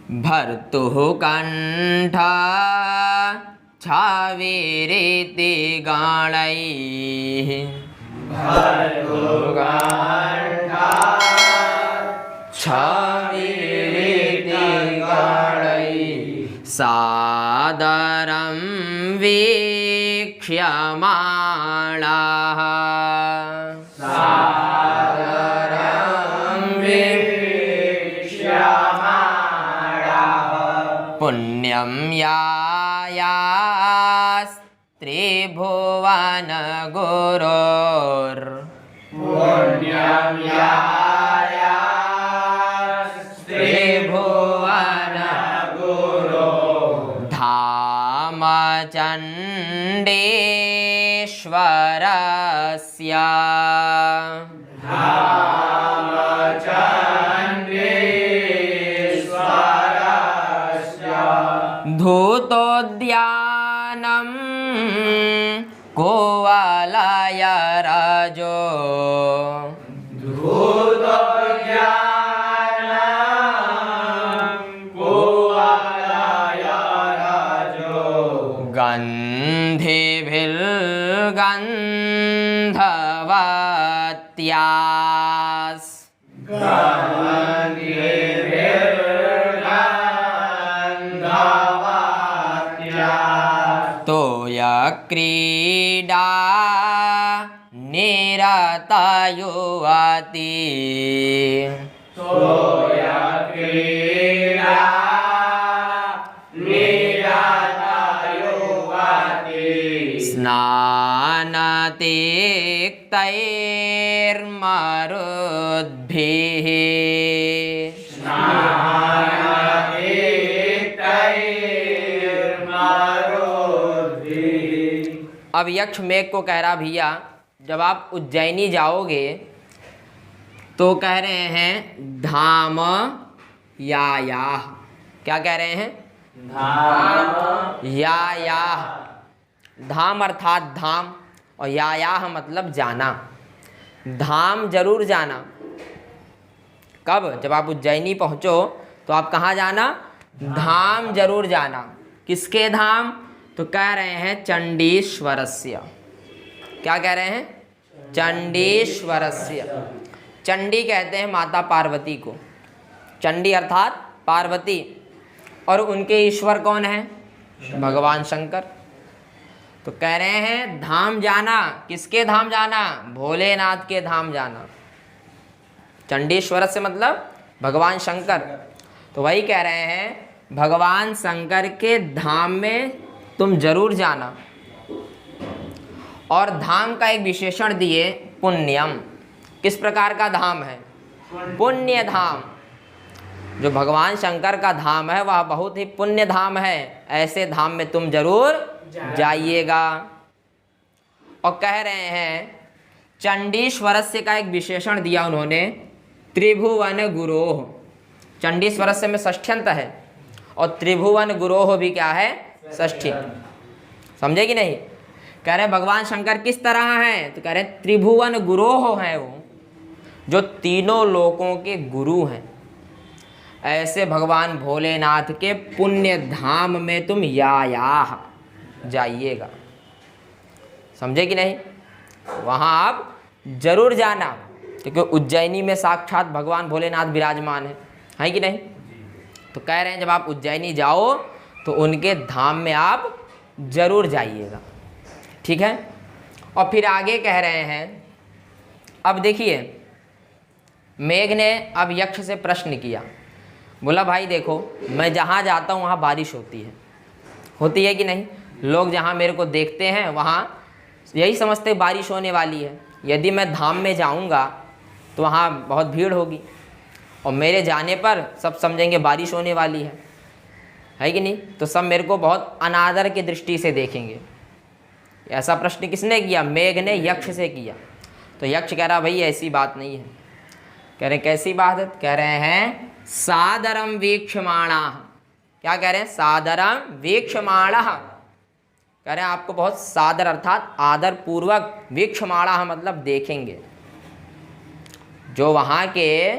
भर्तुः कंठ छावेरेति गाणैः छावेरेति गाणैः सादरं वीक्ष्यमाणाः पुण्यं यायास्त्रिभुवन गुरोर् धाम चण्डेश्वरस्य धूतोद्यानं कुवलयरजो गन्धिभिर्गन्धवत्यास् तोयक्रीडा निरतयुवती स्नानतिक्तैर्मरुद्भिः अब यक्ष मेघ को कह रहा, भैया जब आप उज्जैनी जाओगे तो कह रहे हैं धाम यायाह। क्या कह रहे हैं? धाम यायाह। धाम अर्थात धाम और यायाह मतलब जाना। धाम जरूर जाना। कब? जब आप उज्जैनी पहुँचो तो आप कहाँ जाना? धाम जरूर जाना। किसके धाम? तो कह रहे हैं चंडीश्वरस्य। क्या कह रहे हैं? चंडीश्वरस्य। चंडी कहते हैं माता पार्वती को। चंडी अर्थात पार्वती। और उनके ईश्वर कौन है? भगवान शंकर। तो कह रहे हैं धाम जाना। किसके धाम जाना? भोलेनाथ के धाम जाना। चंडीश्वर से मतलब भगवान शंकर। तो वही कह रहे हैं भगवान शंकर के धाम में तुम जरूर जाना। और धाम का एक विशेषण दिए, पुण्यम। किस प्रकार का धाम है? पुण्य धाम। जो भगवान शंकर का धाम है वह बहुत ही पुण्य धाम है। ऐसे धाम में तुम जरूर जाइएगा। और कह रहे हैं चंडीश्वरस्य का एक विशेषण दिया उन्होंने, त्रिभुवन गुरोह। चंडीश्वरस्य में षष्ठ्यंत है और त्रिभुवन गुरोह भी क्या है? षष्ठी। समझे कि नहीं? कह रहे भगवान शंकर किस तरह हैं? तो कह रहे त्रिभुवन गुरोह हैं वो, जो तीनों लोकों के गुरु हैं। ऐसे भगवान भोलेनाथ के पुण्य धाम में तुम यायाह जाइएगा। समझे कि नहीं? वहाँ आप जरूर जाना, क्योंकि उज्जैनी में साक्षात भगवान भोलेनाथ विराजमान है कि नहीं? तो कह रहे हैं जब आप उज्जैनी जाओ तो उनके धाम में आप जरूर जाइएगा। ठीक है। और फिर आगे कह रहे हैं, अब देखिए मेघ ने अब यक्ष से प्रश्न किया। बोला भाई देखो, मैं जहाँ जाता हूँ वहाँ बारिश होती है कि नहीं? लोग जहाँ मेरे को देखते हैं वहाँ यही समझते बारिश होने वाली है। यदि मैं धाम में जाऊँगा तो वहाँ बहुत भीड़ होगी और मेरे जाने पर सब समझेंगे बारिश होने वाली है कि नहीं? तो सब मेरे को बहुत अनादर की दृष्टि से देखेंगे। ऐसा प्रश्न किसने किया? मेघ ने यक्ष से किया। तो यक्ष कह रहा भाई ऐसी बात नहीं है। कह रहे कैसी बात है? कह रहे हैं सादरम वीक्षमाणः। क्या कह रहे हैं? सादरम वीक्षमाणः। कह रहे हैं आपको बहुत सादर अर्थात आदर पूर्वक, वीक्षमाणः मतलब देखेंगे। जो वहाँ के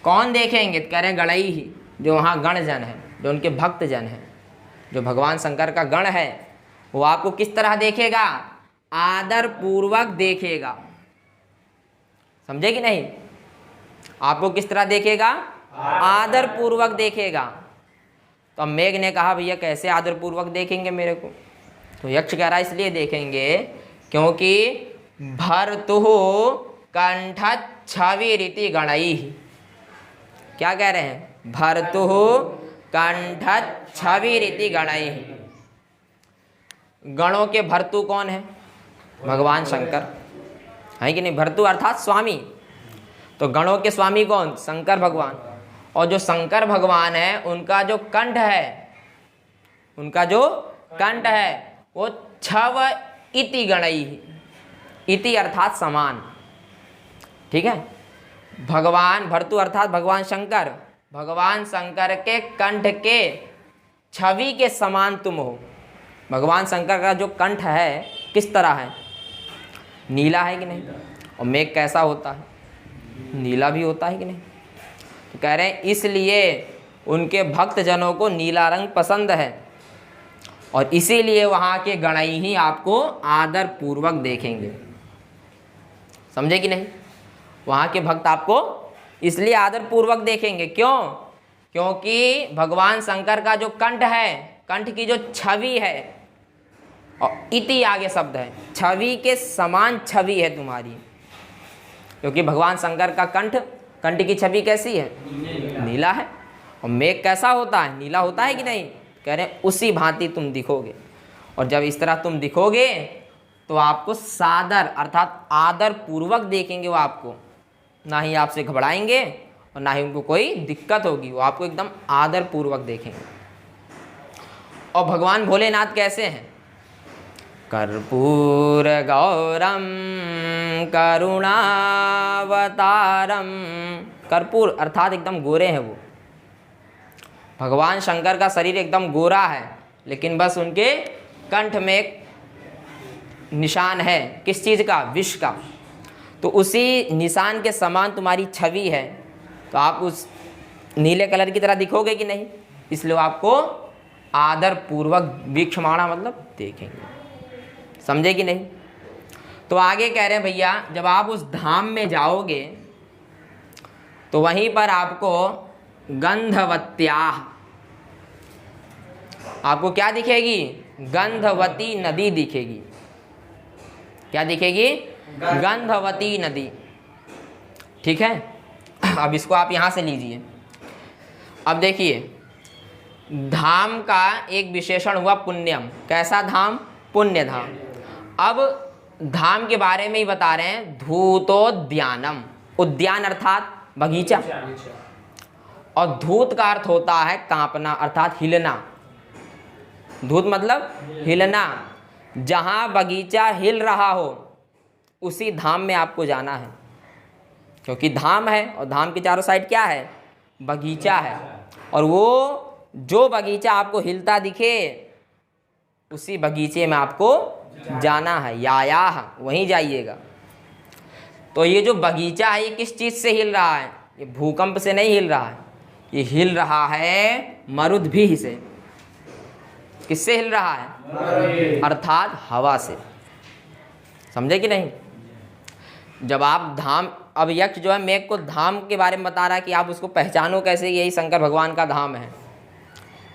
कौन देखेंगे? कह रहे हैं गणई ही, जो वहाँ गणजन है जो उनके भक्त जन हैं, जो भगवान शंकर का गण है, वो आपको किस तरह देखेगा? आदर पूर्वक देखेगा। समझे कि नहीं? आपको किस तरह देखेगा? आदर पूर्वक देखेगा। तो अब मेघ ने कहा भैया कैसे आदर पूर्वक देखेंगे मेरे को? तो यक्ष कह रहा है इसलिए देखेंगे क्योंकि भर्तुः कंठ छवि रीति गणई। क्या कह रहे हैं? भर्तुः कंठ छवि रीति गणई। गणों के भर्तु कौन है? भगवान शंकर है कि नहीं? भर्तु अर्थात स्वामी। तो गणों के स्वामी कौन? शंकर भगवान। और जो शंकर भगवान है उनका जो कंठ है, उनका जो कंठ है वो छव इति गणई। इति अर्थात समान। ठीक है? भगवान भर्तु अर्थात भगवान शंकर, भगवान शंकर के कंठ के छवि के समान तुम हो। भगवान शंकर का जो कंठ है किस तरह है? नीला है कि नहीं? और मेघ कैसा होता है? नीला भी होता है कि नहीं? तो कह रहे हैं इसलिए उनके भक्त जनों को नीला रंग पसंद है और इसीलिए वहाँ के गणई ही आपको आदर पूर्वक देखेंगे। समझे कि नहीं? वहाँ के भक्त आपको इसलिए आदर पूर्वक देखेंगे। क्यों? क्योंकि भगवान शंकर का जो कंठ है, कंठ की जो छवि है, और इति आगे शब्द है, छवि के समान छवि है तुम्हारी। क्योंकि भगवान शंकर का कंठ की छवि कैसी है? नीला है। और मेघ कैसा होता है? नीला होता है कि नहीं? कह रहे हैं उसी भांति तुम दिखोगे। और जब इस तरह तुम दिखोगे तो आपको सादर अर्थात आदर पूर्वक देखेंगे वो आपको। ना ही आपसे घबराएंगे और ना ही उनको कोई दिक्कत होगी, वो आपको एकदम आदर पूर्वक देखेंगे। और भगवान भोलेनाथ कैसे हैं? कर्पूर गौरम करुणावतारम। कर्पूर अर्थात एकदम गोरे हैं वो। भगवान शंकर का शरीर एकदम गोरा है, लेकिन बस उनके कंठ में एक निशान है। किस चीज़ का? विष का। तो उसी निशान के समान तुम्हारी छवि है, तो आप उस नीले कलर की तरह दिखोगे कि नहीं? इसलिए आपको आदर पूर्वक वीक्षमाणा मतलब देखेंगे। समझे कि नहीं? तो आगे कह रहे हैं भैया जब आप उस धाम में जाओगे तो वहीं पर आपको गंधवत्याः, आपको क्या दिखेगी? गंधवती नदी दिखेगी। क्या दिखेगी? गंधवती नदी। ठीक है? अब इसको आप यहाँ से लीजिए। अब देखिए धाम का एक विशेषण हुआ पुण्यम। कैसा धाम? पुण्य धाम। अब धाम के बारे में ही बता रहे हैं। धूतोद्यानम, उद्यान अर्थात बगीचा, और धूत का अर्थ होता है कांपना अर्थात हिलना। धूत मतलब हिलना। जहाँ बगीचा हिल रहा हो उसी धाम में आपको जाना है, क्योंकि धाम है और धाम के चारों साइड क्या है? बगीचा है। और वो जो बगीचा आपको हिलता दिखे उसी बगीचे में आपको जाना है। यायाह, वहीं जाइएगा। तो ये जो बगीचा है ये किस चीज़ से हिल रहा है? ये भूकंप से नहीं हिल रहा है, ये हिल रहा है मरुद्भि से। किससे हिल रहा है? अर्थात हवा से। समझे कि नहीं? जब आप धाम, अब यक्ष जो है मेघ को धाम के बारे में बता रहा है कि आप उसको पहचानो कैसे, यही शंकर भगवान का धाम है।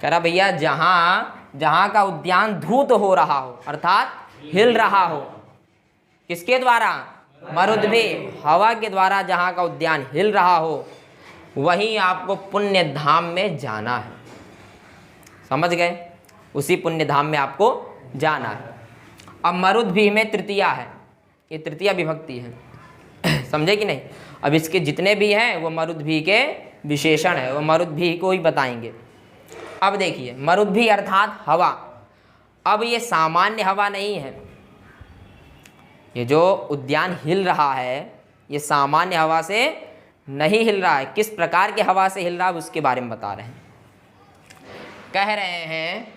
कह रहा भैया जहाँ का उद्यान धूत हो रहा हो अर्थात हिल रहा हो, किसके द्वारा? मरुद्भि, हवा के द्वारा जहाँ का उद्यान हिल रहा हो वहीं आपको पुण्य धाम में जाना है। समझ गए? उसी पुण्य धाम में आपको जाना है। अब मरुद्भि में तृतीया है, ये तृतीया विभक्ति है। समझे कि नहीं? अब इसके जितने भी हैं वो मरुद्भि के विशेषण है, वो मरुद्भि को ही बताएंगे। अब देखिए मरुद्भि अर्थात हवा। अब ये सामान्य हवा नहीं है, ये जो उद्यान हिल रहा है ये सामान्य हवा से नहीं हिल रहा है। किस प्रकार की हवा से हिल रहा है उसके बारे में बता रहे हैं। कह रहे हैं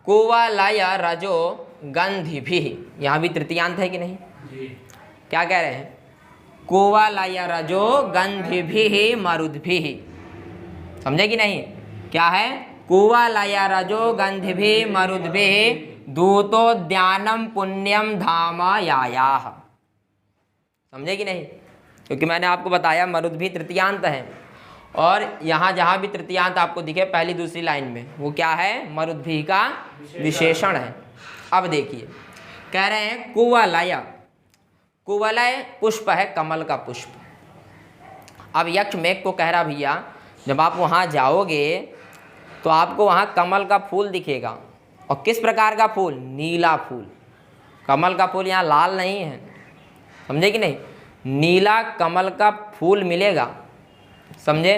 कुवलय रजो गंधिभिः। यहाँ भी तृतीयांत है कि नहीं? क्या कह रहे हैं? कुवलय रजो गंधिभिः मरुद्भिः। समझे कि नहीं? क्या है? कुवलय रजो गंधि मरुद्भि दूतोद्यानम पुण्यम धाम यायाह। समझे कि नहीं? क्योंकि मैंने आपको बताया मरुद्भि तृतीयांत है, और यहाँ जहाँ भी तृतीयांत आपको दिखे पहली दूसरी लाइन में, वो क्या है? मरुद्भि का विशेषण है। अब देखिए, कह रहे हैं कुवलय। कुवलय पुष्प है, कमल का पुष्प। अब यक्ष मेघ को कह रहा भैया, जब आप वहाँ जाओगे तो आपको वहाँ कमल का फूल दिखेगा। और किस प्रकार का फूल? नीला फूल। कमल का फूल यहाँ लाल नहीं है, समझे कि नहीं? नीला कमल का फूल मिलेगा, समझे?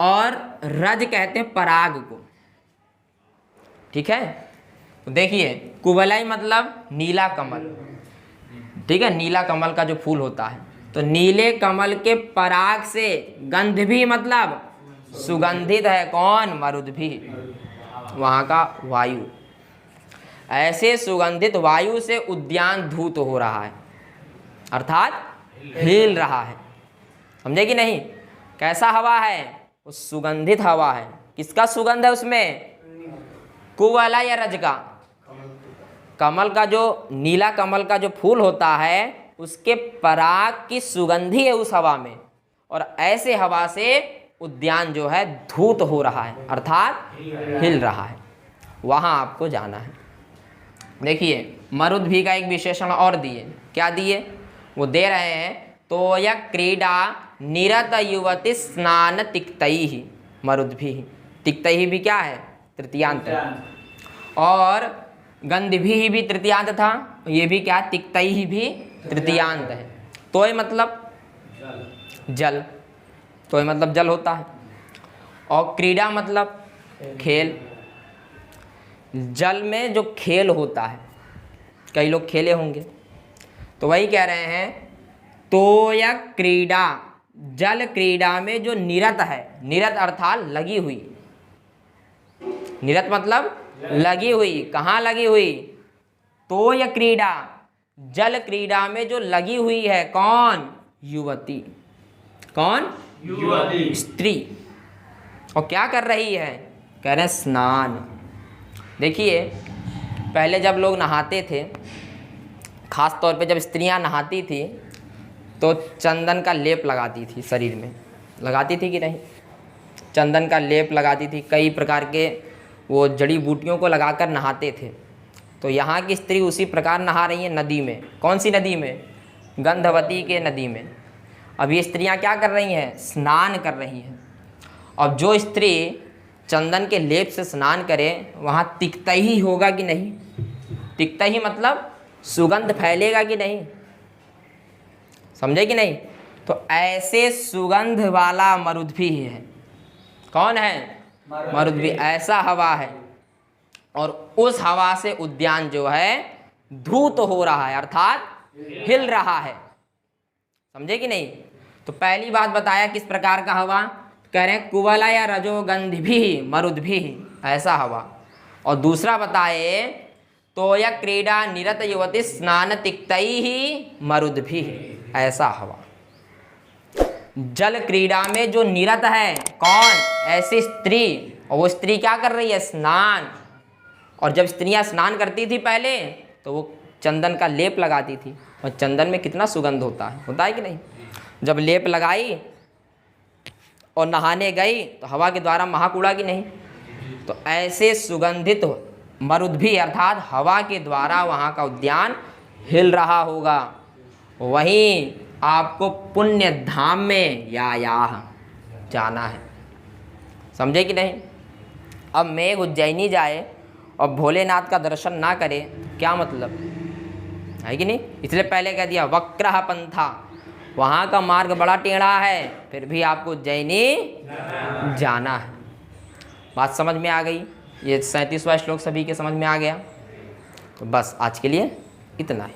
और रज कहते हैं पराग को, ठीक है? तो देखिए, कुवलय मतलब नीला कमल, ठीक है? नीला कमल का जो फूल होता है, तो नीले कमल के पराग से गंधि मतलब सुगंधित है। कौन? मरुद्भि, वहाँ का वायु। ऐसे सुगंधित वायु से उद्यान धूत हो रहा है, अर्थात हिल रहा है। समझे कि नहीं? कैसा हवा है? वो सुगंधित हवा है। किसका सुगंध है उसमें? कुवलय रज का, कमल का जो नीला कमल का जो फूल होता है उसके पराग की सुगंधी है उस हवा में, और ऐसे हवा से उद्यान जो है धूत हो रहा है, अर्थात हिल रहा है। वहाँ आपको जाना है। देखिए, मरुद्भि का एक विशेषण और दिए। क्या दिए? वो दे रहे हैं तोय क्रीडा निरत युवती स्नान तिक्तैहि मरुद्भि। तिक्तैहि भी क्या है? तृतीयांत। और गंधि भी तृतीयांत था, ये भी क्या? तिक्तैहि भी तृतीयांत है। तोय मतलब जल, तोय मतलब जल होता है। और क्रीडा मतलब खेल। जल में जो खेल होता है, कई लोग खेले होंगे, तो वही कह रहे हैं तोय क्रीडा, जल क्रीडा में जो निरत है, निरत अर्थात लगी हुई। निरत मतलब लगी हुई। कहाँ लगी हुई? तोय क्रीडा, जल क्रीडा में जो लगी हुई है। कौन? युवती। कौन? युवती, स्त्री। और क्या कर रही है? कह रहे हैं स्नान। देखिए, पहले जब लोग नहाते थे, खास तौर पे जब स्त्रियां नहाती थी, तो चंदन का लेप लगाती थी, शरीर में लगाती थी कि नहीं? चंदन का लेप लगाती थी, कई प्रकार के वो जड़ी बूटियों को लगाकर नहाते थे। तो यहाँ की स्त्री उसी प्रकार नहा रही है नदी में। कौन सी नदी में? गंधवती के नदी में। अब ये स्त्रियाँ क्या कर रही हैं? स्नान कर रही हैं। अब जो स्त्री चंदन के लेप से स्नान करे, वहाँ तिक्तैहि होगा कि नहीं? तिक्तैहि मतलब सुगंध फैलेगा कि नहीं? समझे कि नहीं? तो ऐसे सुगंध वाला मरुद्भि है। कौन है? मरुद्भि। ऐसा हवा है, और उस हवा से उद्यान जो है धूत हो रहा है, अर्थात हिल रहा है। समझे कि नहीं? तो पहली बात बताया किस प्रकार का हवा? कह रहे हैं कुवलय रजो गंधि मरुद्भि, ऐसा हवा। और दूसरा बताए तोय क्रीडा निरत युवती स्नान तिक्तैहि मरुद्भि, ऐसा हवा। जल क्रीड़ा में जो निरत है, कौन? ऐसी स्त्री। और वो स्त्री क्या कर रही है? स्नान। और जब स्त्रियां स्नान करती थी पहले, तो वो चंदन का लेप लगाती थी, और चंदन में कितना सुगंध होता है कि नहीं? जब लेप लगाई और नहाने गई तो हवा के द्वारा महक उड़ा कि नहीं? तो ऐसे सुगंधित मरुद्भि अर्थात हवा के द्वारा वहाँ का उद्यान हिल रहा होगा। वहीं आपको पुण्य धाम में यायाह जाना है। समझे कि नहीं? अब मेघ उज्जैनी जाए और भोलेनाथ का दर्शन ना करे, क्या मतलब है कि नहीं? इसलिए पहले कह दिया वक्रः पंथा, वहाँ का मार्ग बड़ा टेढ़ा है, फिर भी आपको उज्जैनी जाना है। बात समझ में आ गई? ये 37वां श्लोक सभी के समझ में आ गया? तो बस आज के लिए इतना ही।